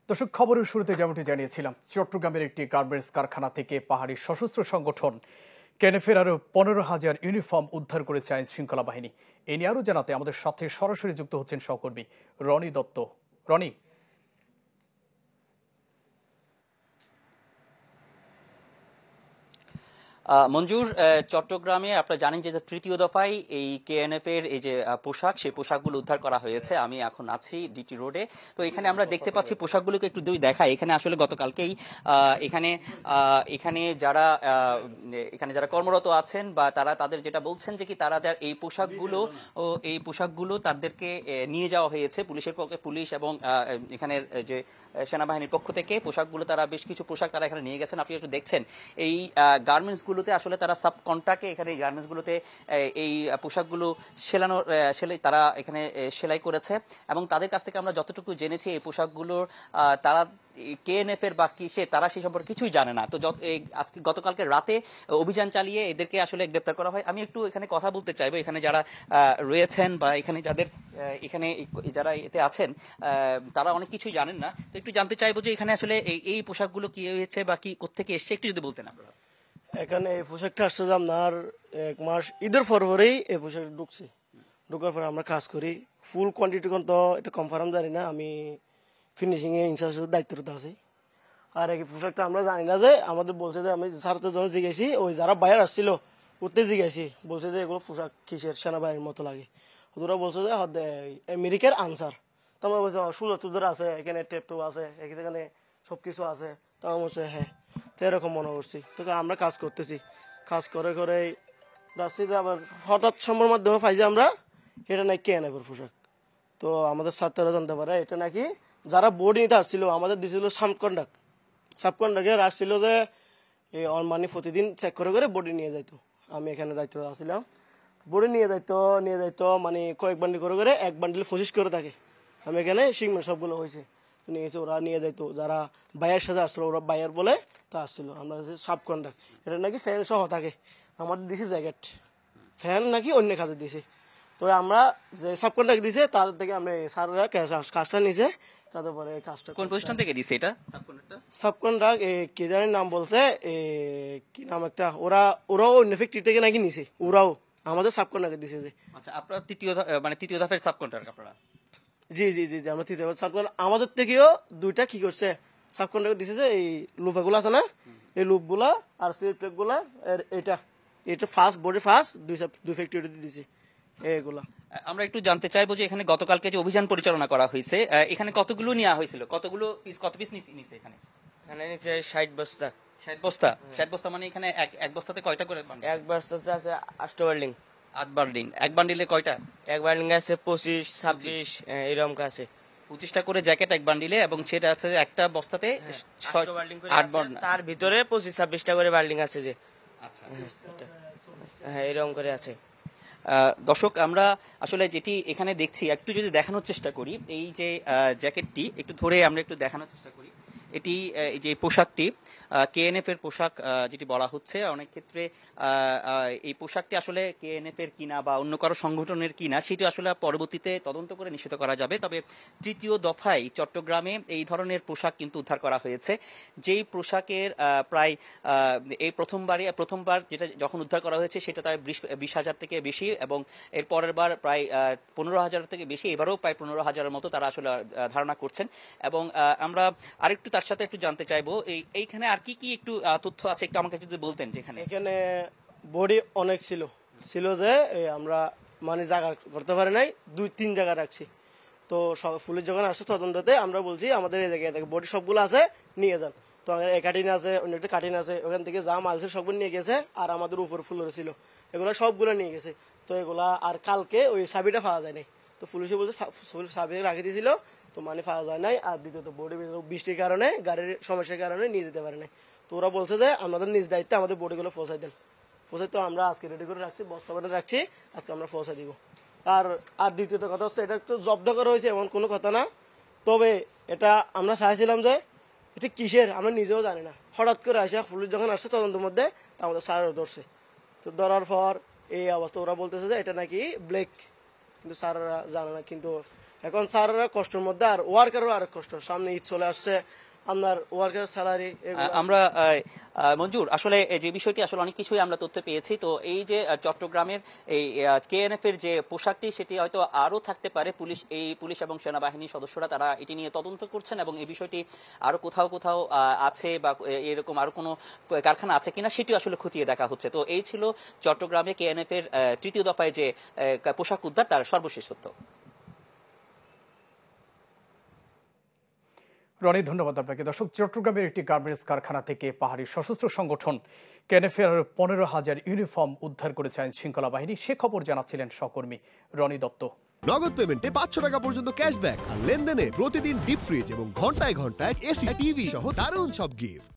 দর্শক, খবরের শুরুতে যেমনটি জানিয়েছিলাম, চট্টগ্রামের একটি গার্মেন্টস কারখানা থেকে পাহাড়ি সশস্ত্র সংগঠন কেএনএফের আরো 15,000 ইউনিফর্ম উদ্ধার করেছে আইন শৃঙ্খলা বাহিনী। এ নিয়ে আরো জানাতে আমাদের সাথে সরাসরি যুক্ত হচ্ছেন সহকর্মী রনি দত্ত। রনি, মঞ্জুর, চট্টগ্রামে আপনারা জানেন যে তৃতীয় দফায় এই কেএনএফ এর এই যে পোশাক, সেই পোশাকগুলো উদ্ধার করা হয়েছে। আমি এখন আছি ডিটি রোডে। তো এখানে আমরা দেখতে পাচ্ছি পোশাকগুলোকে একটু দেখাই। এখানে আসলে গতকালকেই এখানে যারা কর্মরত আছেন বা তাদের যেটা বলছেন যে কি তারা এই পোশাকগুলো তাদেরকে নিয়ে যাওয়া হয়েছে পুলিশ এবং এখানের যে সেনাবাহিনীর পক্ষ থেকে পোশাকগুলো তারা বেশ কিছু পোশাক তারা এখানে নিয়ে গেছেন। আপনি একটু দেখছেন এই গার্মেন্টস গুলোতে আসলে তারা সাব কন্ট্রাক্টে এখানে গার্মেন্টস গুলোতে এই পোশাকগুলো তারা এখানে সেলাই করেছে এবং তাদের কাছ থেকে আমরা যতটুকু জেনেছি এই পোশাকগুলোর তারা কেএনএফ এর বা কিসে তারা সেই সম্পর্কে কিছুই জানে না। তো আজকে গতকালকে রাতে অভিযান চালিয়ে এদেরকে আসলে গ্রেপ্তার করা হয়। আমি একটু এখানে কথা বলতে চাইবো, এখানে যারা রয়েছেন বা এখানে যারা এতে আছেন তারা অনেক কিছুই জানেন না। তো একটু জানতে চাইবো যে এখানে আসলে এই পোশাকগুলো কি হয়েছে বা কি কোত্থেকে এসছে একটু যদি বলতেন আপনারা। এখানে এই পোশাকটা আসছে যে আপনার 1 মাস ঈদের পরেই এই পোশাক ঢুকছে। ঢুকার পরে আমরা কাজ করি ফুল কোয়ান্টিটি তো এটা কনফার্ম জানি না, আমি ফিনিশিং এ ইনচার্জের দায়িত্বরত আছি। আর এই পোশাকটা আমরা জানি না, যে আমাদের বলছে যে আমি স্যারদের জন্য জিজ্ঞাসি, ওই যারা বাইরে আসছিল উঠতে জিজ্ঞাসি, বলছে যে এগুলো পোশাক কিসের, সেনাবাহিনীর মতো লাগে। ওরা বলছে যে আমেরিকার আনসার। তো আমরা বলছি সুযোগ তুদের আছে, এখানে টেপটো আছে, এখানে সবকিছু আছে। তো আমার বলছে হ্যাঁ, তো এরকম মনে করছি। তো আমরা কাজ করতেছি, কাজ করে যাচ্ছি, আবার হঠাৎ সময়ের মাধ্যমে পাইছি আমরা এটা নাকি কেএনএফের পোশাক। তো আমাদের ছাত্ররা জানতে পারে এটা নাকি যারা বোর্ড নিতে আসছিল আমাদের দিয়েছিল সাবকন্ডাক্টে আসছিল যে এই অলমানি প্রতিদিন চেক করে বোর্ডে নিয়ে যাইতো। আমি এখানে দায়িত্ব আসছিলাম, বোর্ডে নিয়ে যাইতো মানে কয়েক বান্ডিল করে 1 বান্ডিল 25 করে থাকে। আমি এখানে সিগমেন্ট সবগুলো হয়েছে নিয়েছে, ওরা নিয়ে যাইতো। যারা বাইয়ের সাথে আসছিল ওরা বাইয়ের বলে তা আসছিল। আমরা সাবকন্ডাক্ট এটা নাকি ফ্যান সহ থাকে, আমাদের দিছে জ্যাকেট, ফ্যান নাকি অন্য কাজে দিছে। তো আমরা যে সাবকন্ট্রাক্ট দিছে তার থেকে আমরা স্যাররা কাজটা নিছে, তারপরে কাজটা কোন প্রতিষ্ঠান থেকে দিছে এটা সাবকন্ট্রাক্ট কে জানি নাম বলছে, কি নাম একটা, ওরাও অন্য ফ্যাক্টরি থেকে নাকি নিছে, ওরাও আমাদের সাবকন্ট্রাক্ট দিছে। যে আচ্ছা, আপনারা তৃতীয় ধাপের সাবকন্ট্রাক্ট আপনারা? জি জি জি আমরা তৃতীয় সাবকন্ট্রাক্ট, আমাদের থেকেও 2টা কি করছে সাবকন্ট্রাক্ট দিছে, যে এই লুপাগুলো আছে না, এই লুপগুলা আর স্লিপ গুলা, এটা ফার্স্ট বোর্ডে দুই ফ্যাক্টরি দিছে এগুলা। আমরা একটু জানতে চাইবো যে এখানে গতকালকে যে অভিযান পরিচালনা করা হয়েছে, এখানে কতগুলো নেওয়া হয়েছিল, কত পিস নিছে এখানে? এখানে নিচে 60 বস্তা। 60 বস্তা? 60 বস্তা মানে এখানে এক বস্তাতে কয়টা করে বান্ডিল? এক বস্তাতে আছে 8 বান্ডিল। 8 বান্ডিল। এক বান্ডিলে কয়টা? এক বান্ডিল আছে 25, 26 এরকম আছে। 25টা করে জ্যাকেট এক বান্ডিলে, এবং সেটা আছে একটা বস্তাতে 8 বান্ডিল। তার ভিতরে 25, 26টা করে বান্ডিল আছে। যে আচ্ছা, হ্যাঁ এরকম করে আছে। দর্শক, আমরা আসলে যেটি এখানে দেখছি একটু যদি দেখানোর চেষ্টা করি, এই যে জ্যাকেটটি একটু ধরে আমরা একটু দেখানোর চেষ্টা করি। এটি এই যে পোশাকটি কেএনএফ এর পোশাক যেটি বলা হচ্ছে, অনেক ক্ষেত্রে এই পোশাকটি আসলে কেএনএফ এর কিনা বা অন্য কারো সংগঠনের কিনা সেটি আসলে পরবর্তীতে তদন্ত করে নিশ্চিত করা যাবে। তবে তৃতীয় দফায় চট্টগ্রামে এই ধরনের পোশাক কিন্তু উদ্ধার করা হয়েছে, যেই পোশাকের প্রায় এই প্রথমবার যেটা যখন উদ্ধার করা হয়েছে সেটা তার 20,000 থেকে বেশি, এবং এর পরের বার প্রায় 15,000 থেকে বেশি, এবারেও প্রায় 15,000-এর মতো তারা আসলে ধারণা করছেন। এবং আমরা আরেকটু তার সাথে একটু জানতে চাইবো এইখানে আর কি একটু তথ্য আছে, একটু আমাকে যদি বলতেন। যেখানে এখানে বডি অনেক ছিল যে আমরা মানে জায়গা করতে পারি নাই, 2-3 জায়গা রাখছি। তো সব পুলিশ যখন আসছে তদন্ততে আমরা বলছি আমাদের এই জায়গায় বডি সবগুলো আছে, নিয়ে যান। তো এক কাটিন আছে, অন্য একটা কাটিন আছে, ওখান থেকে যা মাল ছিল সবগুলো নিয়ে গেছে। আর আমাদের উপর ফ্লোরে ছিল, এগুলো সবগুলো নিয়ে গেছে। তো এগুলা আর কালকে ওই চাবিটা পাওয়া যায় নাই। তো পুলিশে বলছে চাবি রাখি দিয়েছিল, তো মানে পাওয়া যায় নাই। আর দ্বিতীয়ত বডি বৃষ্টির কারণে, গাড়ির সমস্যার কারণে নিয়ে যেতে পারে নাই। তো ওরা বলছে যে আমাদের নিজ দায়িত্বে আমাদের বডিগুলো পৌঁছাই দেন। তো আমরা আজকে রেডি করে রাখছি, বস্তা বানিয়ে রাখছি, আজকে আমরা পৌঁছাই দিব। আর দ্বিতীয়ত কথা হচ্ছে, এটা একটু জব্দ করা হয়েছে এমন কোনো কথা না। তবে এটা আমরা চাইছিলাম যে এটা কিসের আমরা নিজেও জানি না। হঠাৎ করে আসে পুলিশ যখন আসছে তদন্তের মধ্যে, আমাদের স্যারও ধরছে। তো ধরার পর এই অবস্থা, ওরা বলতেছে যে এটা নাকি ব্ল্যাক, কিন্তু স্যাররা জানে না। কিন্তু এখন স্যারেরা কষ্টের মধ্যে আর ওয়ার্কারও আর কষ্ট, সামনে ঈদ চলে আসছে, আপনার ওয়ার্কার স্যালারি। আমরা মঞ্জুর আসলে যে বিষয়টি আসলে অনেক কিছুই আমরা তথ্য পেয়েছি। তো এই যে চট্টগ্রামের এই কেএনএফ এর যে পোশাকটি সেটি হয়তো আরো থাকতে পারে। পুলিশ এবং সেনাবাহিনীর সদস্যরা তারা এটি নিয়ে তদন্ত করছেন এবং এই বিষয়টি আরো কোথাও কোথাও আছে বা এরকম আরো কোনো কারখানা আছে কিনা সেটিও আসলে খতিয়ে দেখা হচ্ছে। তো এই ছিল চট্টগ্রামে কেএনএফ এর তৃতীয় দফায় যে পোশাক উদ্ধার তার সর্বশেষ তথ্য। রনি, ধন্যবাদ আপনাকে। দর্শক, চট্টগ্রামের একটি গার্মেন্টস কারখানা থেকে পাহাড়ি সশস্ত্র সংগঠন কেএনএফের 15,000 ইউনিফর্ম উদ্ধার করেছে আইন শৃঙ্খলা বাহিনী। সে খবর জানাচ্ছিলেন সহকর্মী রনি দত্ত। নগদ পেমেন্টে 500 টাকা পর্যন্ত ক্যাশব্যাক আর লেনদেনে প্রতিদিন ডিপ ফ্রিজ এবং ঘন্টায় ঘন্টায় এসি টিভি সহ দারুণ সব গিফট।